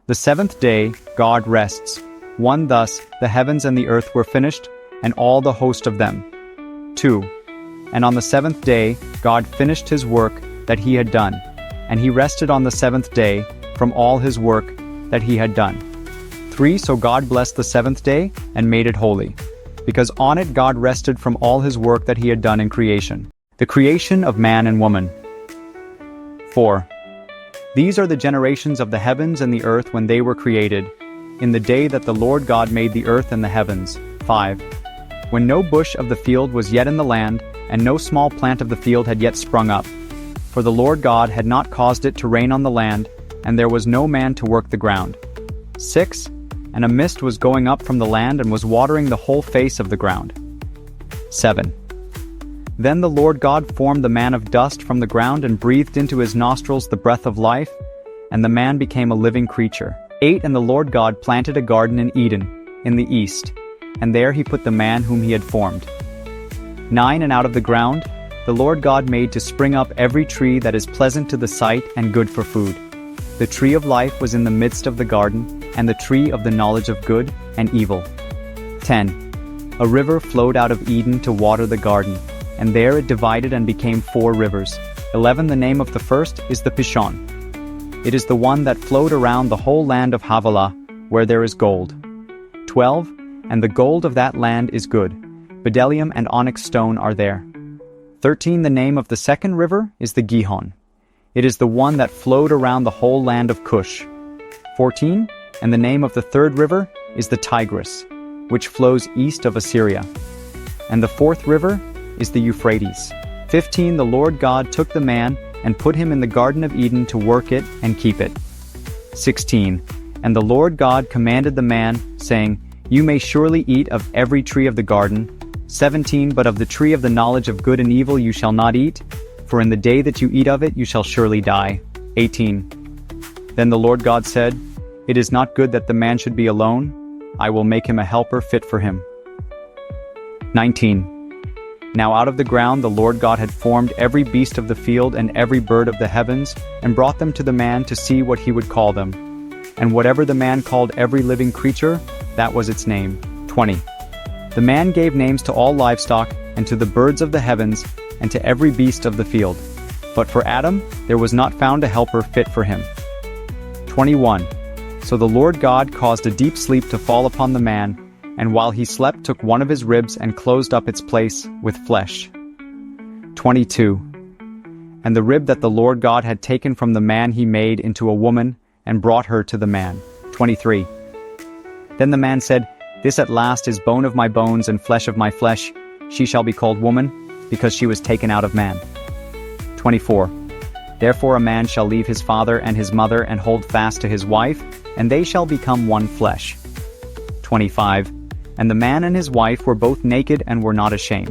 The seventh day, God rests. 1. Thus, the heavens and the earth were finished, and all the host of them. 2. And on the seventh day, God finished his work that he had done, and he rested on the seventh day from all his work that he had done. 3. So God blessed the seventh day and made it holy, because on it God rested from all his work that he had done in creation. The creation of man and woman. 4. These are the generations of the heavens and the earth when they were created, in the day that the Lord God made the earth and the heavens. 5. When no bush of the field was yet in the land, and no small plant of the field had yet sprung up. For the Lord God had not caused it to rain on the land, and there was no man to work the ground. 6. And a mist was going up from the land and was watering the whole face of the ground. 7. Then the Lord God formed the man of dust from the ground and breathed into his nostrils the breath of life, and the man became a living creature. 8. And the Lord God planted a garden in Eden, in the east, and there he put the man whom he had formed. 9. And out of the ground the Lord God made to spring up every tree that is pleasant to the sight and good for food. The tree of life was in the midst of the garden, and the tree of the knowledge of good and evil. 10. A river flowed out of Eden to water the garden, and there it divided and became 4 rivers. 11. The name of the first is the Pishon. It is the one that flowed around the whole land of Havilah, where there is gold. 12. And the gold of that land is good. Bdellium and onyx stone are there. 13. The name of the second river is the Gihon. It is the one that flowed around the whole land of Cush. 14. And the name of the third river is the Tigris, which flows east of Assyria. And the fourth river is the Euphrates. 15. The Lord God took the man and put him in the Garden of Eden to work it and keep it. 16. And the Lord God commanded the man, saying, You may surely eat of every tree of the garden. 17. But of the tree of the knowledge of good and evil you shall not eat, for in the day that you eat of it you shall surely die. 18. Then the Lord God said, It is not good that the man should be alone. I will make him a helper fit for him. 19. Now out of the ground the Lord God had formed every beast of the field and every bird of the heavens, and brought them to the man to see what he would call them. And whatever the man called every living creature, that was its name. 20. The man gave names to all livestock, and to the birds of the heavens, and to every beast of the field. But for Adam there was not found a helper fit for him. 21. So the Lord God caused a deep sleep to fall upon the man, and while he slept took one of his ribs and closed up its place with flesh. 22. And the rib that the Lord God had taken from the man he made into a woman, and brought her to the man. 23. Then the man said, This at last is bone of my bones and flesh of my flesh. She shall be called woman, because she was taken out of man. 24. Therefore a man shall leave his father and his mother and hold fast to his wife, and they shall become one flesh. 25. And the man and his wife were both naked and were not ashamed.